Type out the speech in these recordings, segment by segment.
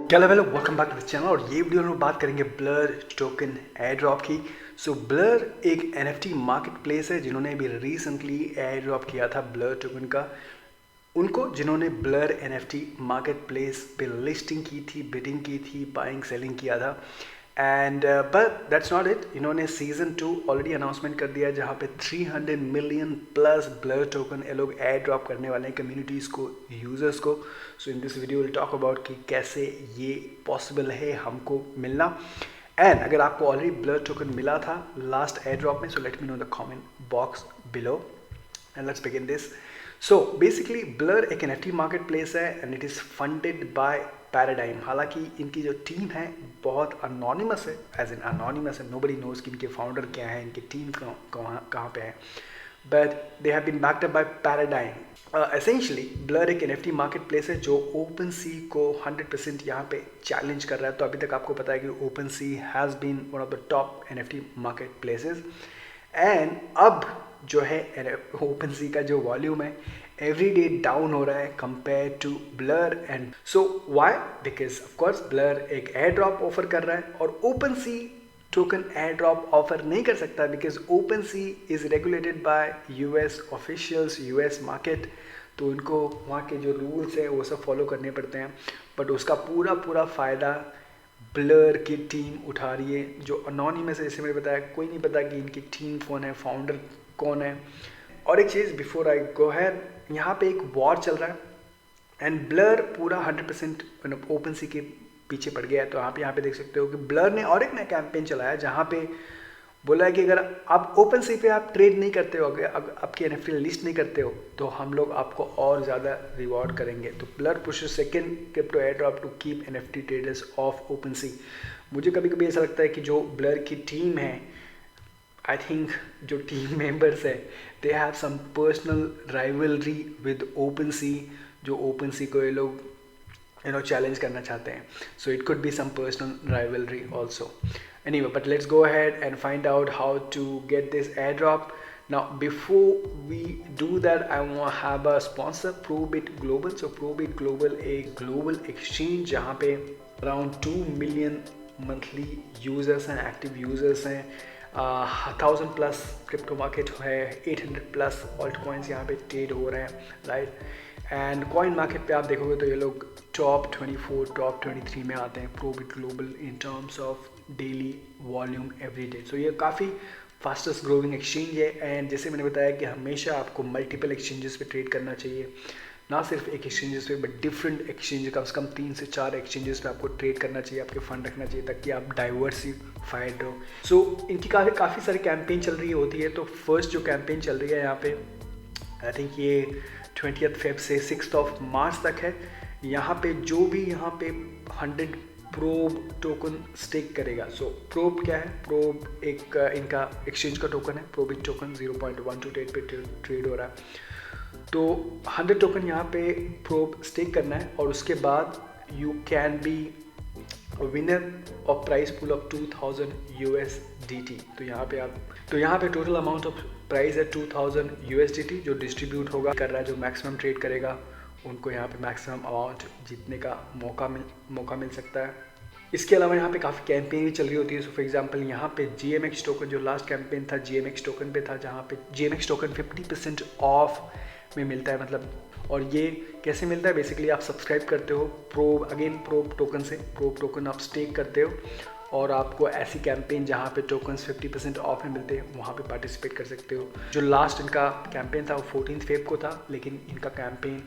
क्या लेवल है, welcome back to the channel. और ये वीडियो में बात करेंगे ब्लर टोकन एयर ड्रॉप की। सो ब्लर एक NFT मार्केट प्लेस है जिन्होंने अभी रिसेंटली एयर ड्रॉप किया था ब्लर टोकन का। उनको जिन्होंने ब्लर NFT मार्केट प्लेस पे लिस्टिंग की थी, बिडिंग की थी, बाइंग सेलिंग किया था। And but that's not it, इन्होंने सीजन 2 ऑलरेडी अनाउंसमेंट कर दिया जहाँ पे 300 मिलियन प्लस ब्लर टोकन ये लोग एयर ड्रॉप करने वाले हैं कम्युनिटीज़ को, यूज़र्स को। So in this video will talk about कि कैसे ये पॉसिबल है हमको मिलना। एंड अगर आपको ऑलरेडी ब्लर टोकन मिला था लास्ट एयर ड्रॉप में, so let me know the comment box below and let's begin this. So basically blur एक NFT मार्केट प्लेस है and it is funded by paradigm. हालांकि इनकी जो टीम है बहुत अनोनिमस है, एज इन अनोनिमस है, नोबडी नोज कि इनके फाउंडर क्या है, इनकी टीम कहाँ पे है, but they have been backed up by Paradigm. Essentially Blur एक NFT मार्केट प्लेस है जो ओपन सी को 100% यहाँ पे चैलेंज कर रहा है। तो अभी तक आपको पता है कि OpenSea has been one of the top NFT marketplaces. And अब जो है ओपन सी का जो वॉल्यूम है एवरी डे डाउन हो रहा है compare to Blur. And so why? Because of course Blur एक एयर ड्रॉप ऑफर कर रहा है और OpenSea token airdrop offer नहीं कर सकता because OpenSea is regulated by US officials, US market. तो उनको वहाँ के जो रूल्स हैं वो सब फॉलो करने पड़ते हैं। बट उसका पूरा फ़ायदा ब्लर की टीम उठा रही है जो अनोनिमस है। जैसे मैंने बताया, कोई नहीं पता कि इनकी टीम कौन है, फाउंडर कौन है। और एक चीज़ बिफोर आई गो हैड, यहाँ पे एक वॉर चल रहा है एंड ब्लर पूरा 100% ओपन सी के पीछे पड़ गया है। तो यहाँ पे देख सकते हो कि ब्लर ने और एक नया कैंपेन चलाया जहाँ पे बोला है कि अगर आप ओपन सी पे आप ट्रेड नहीं करते हो, अगर आपकी NFT लिस्ट नहीं करते हो, तो हम लोग आपको और ज़्यादा रिवॉर्ड करेंगे। तो Blur pushes second crypto airdrop to keep NFT traders off OpenSea. मुझे कभी कभी ऐसा लगता है कि जो ब्लर की टीम है, आई थिंक जो टीम मेंबर्स है, they have some personal rivalry with OpenSea, जो ओपन सी को ये लोग चैलेंज करना चाहते हैं। So it could be some personal rivalry also. Anyway, but let's go ahead and find out how to get this airdrop. Now before we do that, I want to have a sponsor, Probit Global. So Probit Global एक global exchange जहाँ पे around 2 million monthly users हैं, active users हैं, 1000 plus crypto market है, 800 plus alt coins यहाँ पे trade हो रहे हैं, राइट। एंड कॉइन मार्केट पे आप देखोगे तो ये लोग टॉप 24, टॉप 23 में आते हैं, ProBit Global, in terms of daily volume every day. सो ये काफ़ी फास्टेस्ट ग्रोइंग एक्सचेंज है। एंड जैसे मैंने बताया कि हमेशा आपको मल्टीपल एक्सचेंजेस पे ट्रेड करना चाहिए, ना सिर्फ एक एक्सचेंजेस पे बट डिफरेंट एक्सचेंज, कम से कम 3 से 4 एक्सचेंजेस पे आपको ट्रेड करना चाहिए, आपके फंड रखना चाहिए ताकि आप डाइवर्सिफाइड हो। सो इनकी काफ़ी सारी कैंपेन चल रही होती है। तो फर्स्ट जो कैंपेन चल रही है यहाँ पे, आई थिंक ये 20 फेब से 6 मार्च तक है। यहाँ पे जो भी यहाँ पे 100 प्रोब टोकन स्टेक करेगा। सो प्रोब क्या है? प्रोब एक इनका एक्सचेंज का टोकन है, प्रोबिट टोकन 0.128 पे ट्रेड हो रहा है। तो 100 टोकन यहाँ पे प्रोब स्टेक करना है और उसके बाद you can B winner of price pool of 2000 USDT। तो यहाँ पे टोटल अमाउंट ऑफ प्राइस है 2000 USDT जो डिस्ट्रीब्यूट होगा कर रहा है। जो मैक्सिमम ट्रेड करेगा उनको यहाँ पे मैक्सिमम अमाउंट जीतने का मौका मिल सकता है। इसके अलावा यहाँ पे काफ़ी कैंपेन भी चल रही होती है। सो फॉर एग्जांपल यहाँ पे GMX टोकन, जो लास्ट कैंपेन था GMX टोकन पे था, जहाँ पे GMX टोकन 50% ऑफ में मिलता है। मतलब, और ये कैसे मिलता है? बेसिकली आप सब्सक्राइब करते हो प्रोब टोकन से, प्रोब टोकन आप स्टेक करते हो और आपको ऐसी कैंपेन जहाँ पे टोकन्स 50% ऑफ में मिलते हैं वहाँ पे पार्टिसिपेट कर सकते हो। जो लास्ट इनका कैंपेन था वो 14 फेब को था, लेकिन इनका कैंपेन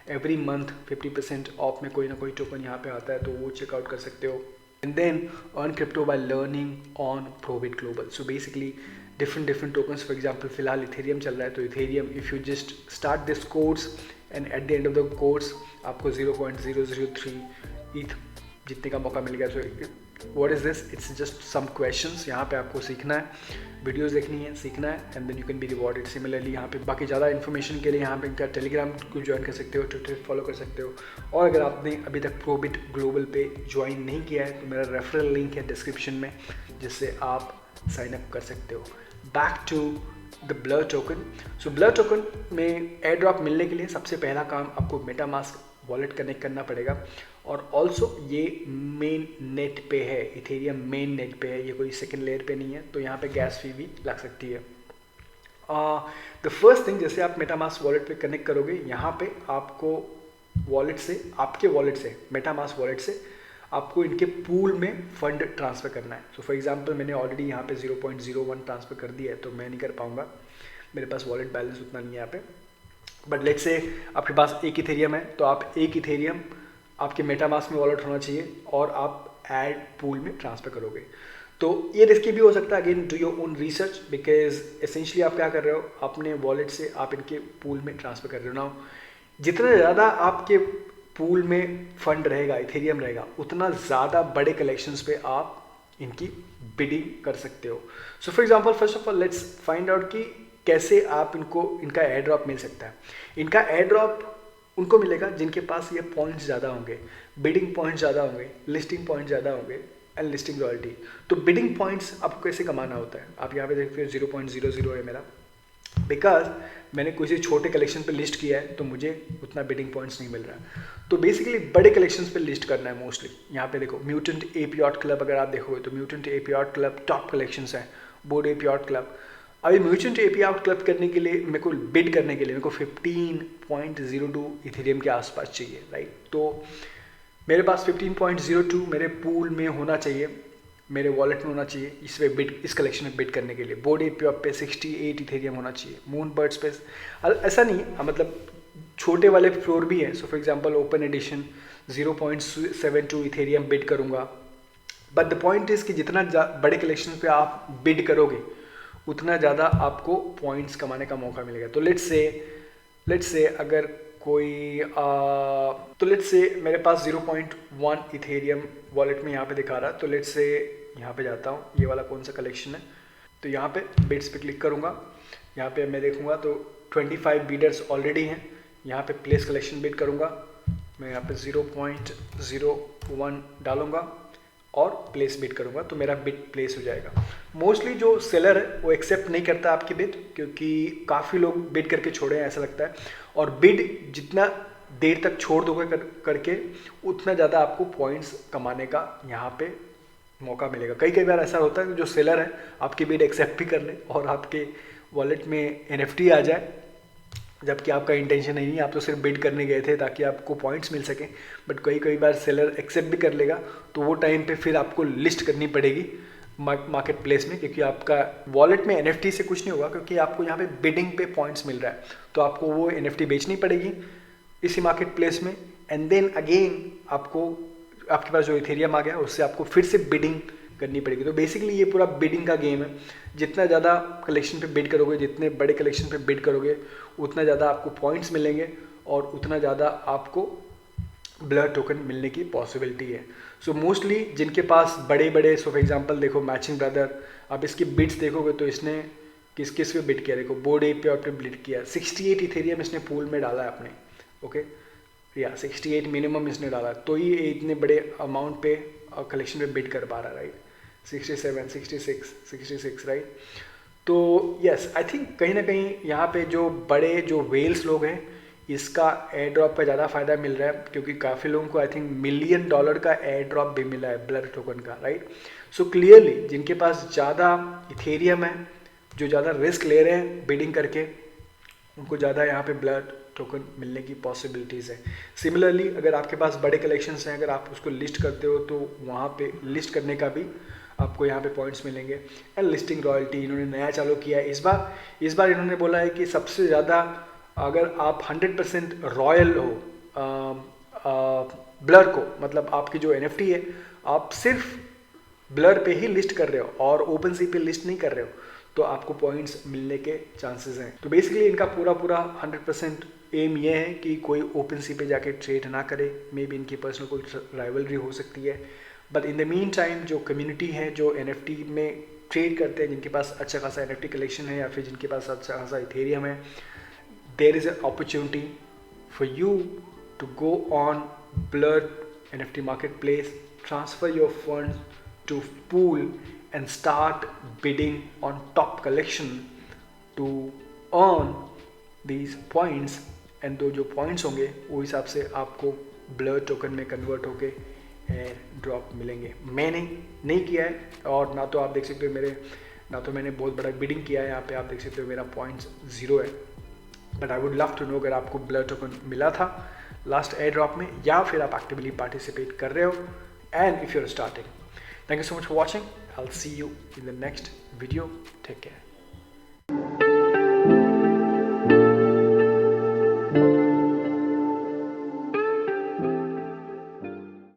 एवरी मंथ 50% ऑफ में कोई ना कोई टोकन यहाँ पे आता है, तो वो चेकआउट कर सकते हो। And then earn crypto by learning on ProBit global. So basically different tokens, for example फिलहाल इथेरियम चल रहा है, तो Ethereum if you just start this course and at the end of the course आपको 0.003 ETH जीतने का मौका मिल गया। So what is this? It's just some questions. यहाँ पे आपको सीखना है, वीडियोस देखनी है, सीखना है, and then you can be rewarded. Similarly यहाँ पे बाकी ज़्यादा इन्फॉर्मेशन के लिए यहाँ पे इनका टेलीग्राम को ज्वाइन कर सकते हो, ट्विटर फॉलो कर सकते हो। और अगर आपने अभी तक प्रोबिट ग्लोबल पे ज्वाइन नहीं किया है तो मेरा रेफरल लिंक है डिस्क्रिप्शन में, जिससे आप साइन अप कर सकते हो। Back to the Blur token. So Blur token में एयर ड्रॉप मिलने के लिए सबसे पहला काम आपको मेटामास्क वॉलेट कनेक्ट करना पड़ेगा। और ऑल्सो ये मेन नेट पे है, इथेरियम मेन नेट पे है, ये कोई सेकेंड लेयर पे नहीं है, तो यहाँ पे गैस फी भी लग सकती है। द फर्स्ट थिंग, जैसे आप मेटामास्क वॉलेट पे कनेक्ट करोगे, यहाँ पे आपको वॉलेट से, आपके वॉलेट से, मेटामास्क वॉलेट से आपको इनके पूल में फंड ट्रांसफ़र करना है। सो फॉर एग्जांपल मैंने ऑलरेडी यहाँ पे 0.01 ट्रांसफ़र कर दिया है, तो मैं नहीं कर पाऊँगा, मेरे पास वॉलेट बैलेंस उतना नहीं है यहाँ पे। बट लेट्स से आपके पास एक इथेरियम है, तो आप एक इथेरियम आपके मेटामास्क में वॉलेट होना चाहिए और आप ऐड पूल में ट्रांसफ़र करोगे। तो ये रिस्की भी हो सकता है, again do your own research, because essentially आप क्या कर रहे हो, अपने वॉलेट से आप इनके पूल में ट्रांसफ़र कर रहे हो ना। जितना ज़्यादा आपके पूल में फंड रहेगा, इथेरियम रहेगा, उतना ज़्यादा बड़े कलेक्शंस पे आप इनकी बिडिंग कर सकते हो। सो for example, first of all let's find out कि कैसे आप इनका एयर ड्रॉप मिल सकता है। इनका एयर ड्रॉप उनको मिलेगा जिनके पास ये पॉइंट्स ज़्यादा होंगे, बिडिंग पॉइंट्स ज़्यादा होंगे, लिस्टिंग पॉइंट्स ज़्यादा होंगे एंड लिस्टिंग रॉयल्टी। तो बिडिंग पॉइंट्स आपको कैसे कमाना होता है, आप यहाँ पे देखते हो 0.00 है मेरा, बिकॉज मैंने किसी छोटे कलेक्शन पे लिस्ट किया है तो मुझे उतना बिडिंग पॉइंट्स नहीं मिल रहा है। तो बेसिकली बड़े कलेक्शंस पे लिस्ट करना है मोस्टली। यहाँ पे देखो म्यूटेंट एपियॉट क्लब, अगर आप देखोगे तो म्यूटेंट एपियॉट क्लब टॉप कलेक्शंस है, बोर्ड एपियॉट क्लब। अभी म्यूटेंट एपियॉट क्लब करने के लिए मेरे को बिड करने के लिए मेरे को 15.02 इथेरियम के आसपास चाहिए, राइट। तो मेरे पास 15.02 मेरे पूल में होना चाहिए, मेरे वॉलेट में होना चाहिए इस कलेक्शन में बिड करने के लिए। बोर्ड एपियॉट पे 68 इथेरियम होना चाहिए, मून बर्ड्स पे ऐसा नहीं, मतलब छोटे वाले फ्लोर भी है। So for example open edition 0.72 Ethereum bid करूँगा। बट द पॉइंट इज़ कि जितना बड़े कलेक्शन पे आप बिड करोगे उतना ज़्यादा आपको पॉइंट्स कमाने का मौका मिलेगा। तो लेट्स से अगर कोई तो लेट्स से मेरे पास 0.1 इथेरियम वॉलेट में यहाँ पे दिखा रहा है, तो लेट्स से यहाँ पे जाता हूँ, ये वाला कौन सा कलेक्शन है, तो यहाँ पे बिड्स पे क्लिक करूँगा। यहाँ पे मैं देखूँगा तो 25 बीडर्स ऑलरेडी हैं। यहाँ पे प्लेस कलेक्शन बिड करूँगा, मैं यहाँ पे 0.01 डालूँगा और प्लेस बिड करूँगा, तो मेरा बिड प्लेस हो जाएगा। मोस्टली जो सेलर है वो एक्सेप्ट नहीं करता आपकी बिड, क्योंकि काफ़ी लोग बिड करके छोड़े हैं ऐसा लगता है। और बिड जितना देर तक छोड़ दोगे करके उतना ज़्यादा आपको पॉइंट्स कमाने का यहाँ पे मौका मिलेगा। कई बार ऐसा होता है कि जो सेलर है आपकी बिड एक्सेप्ट भी कर ले और आपके वॉलेट में NFT आ जाए, जबकि आपका इंटेंशन नहीं है, आप तो सिर्फ बिड करने गए थे ताकि आपको पॉइंट्स मिल सकें। बट कई बार सेलर एक्सेप्ट भी कर लेगा, तो वो टाइम पे फिर आपको लिस्ट करनी पड़ेगी मार्केट प्लेस में, क्योंकि आपका वॉलेट में NFT से कुछ नहीं होगा, क्योंकि आपको यहाँ पे बिडिंग पे पॉइंट्स मिल रहा है, तो आपको वो NFT बेचनी पड़ेगी इसी मार्केट प्लेस में। एंड देन अगेन आपके पास जो इथेरियम आ गया उससे आपको फिर से बिडिंग करनी पड़ेगी। तो बेसिकली ये पूरा बिडिंग का गेम है। जितना ज़्यादा कलेक्शन पे बिड करोगे, जितने बड़े कलेक्शन पे बिड करोगे, उतना ज़्यादा आपको पॉइंट्स मिलेंगे और उतना ज़्यादा आपको ब्लर टोकन मिलने की पॉसिबिलिटी है। सो मोस्टली जिनके पास बड़े सो फॉर एग्जांपल देखो मैचिंग ब्रदर, आप इसकी बिड्स देखोगे तो इसने किस पे बिड किया, देखो बोर्ड एपियॉट पे बिड किया, 68 इथेरियम इसने पूल में डाला है अपने, ओके या 68 मिनिमम इसने डाला, तो ये इतने बड़े अमाउंट पे कलेक्शन पे बिड कर पा रहा है, राइट। 67, 66 राइट। तो यस, आई थिंक कहीं ना कहीं यहाँ पे जो वेल्स लोग हैं इसका एयर ड्रॉप का ज़्यादा फायदा मिल रहा है, क्योंकि काफ़ी लोगों को आई थिंक $1 मिलियन का एयर ड्रॉप भी मिला है ब्लर टोकन का, राइट। सो क्लियरली जिनके पास ज़्यादा इथेरियम है, जो ज़्यादा रिस्क ले रहे हैं बिडिंग करके, उनको ज़्यादा यहाँ पे ब्लर टोकन मिलने की पॉसिबिलिटीज़ है। सिमिलरली अगर आपके पास बड़े कलेक्शंस हैं, अगर आप उसको लिस्ट करते हो तो वहाँ पे लिस्ट करने का भी आपको यहाँ पे पॉइंट्स मिलेंगे। एंड लिस्टिंग रॉयल्टी इन्होंने नया चालू किया है इस बार इन्होंने बोला है कि सबसे ज़्यादा अगर आप 100% रॉयल हो ब्लर को, मतलब आपकी जो NFT है आप सिर्फ ब्लर पे ही लिस्ट कर रहे हो और ओपन सी पे लिस्ट नहीं कर रहे हो, तो आपको पॉइंट्स मिलने के चांसेस हैं। तो बेसिकली इनका पूरा 100% एम ये है कि कोई ओपन सी पे जाके ट्रेड ना करे। मे बी इनकी पर्सनल कोई राइवलरी हो सकती है, but in the mean time जो कम्युनिटी है जो NFT में ट्रेड करते हैं, जिनके पास अच्छा खासा NFT कलेक्शन है या फिर जिनके पास अच्छा खासा इथेरियम है, there is an opportunity for you to go on Blur NFT marketplace, transfer your funds to pool and start bidding on top collection to earn these points and तो जो points होंगे वो हिसाब से आपको ब्लर टोकन में convert होके air drop मिलेंगे। मैंने नहीं किया है, और ना तो आप देख सकते हो ना तो मैंने बहुत बड़ा बिडिंग किया है। यहाँ पे आप देख सकते हो मेरा पॉइंट्स 0 है। But I would love to know अगर आपको ब्लर टोकन मिला था लास्ट एयर ड्रॉप में, या फिर आप एक्टिवली पार्टिसिपेट कर रहे हो, and if you are starting. Thank you so much for watching. I will see you in the next video. Take care.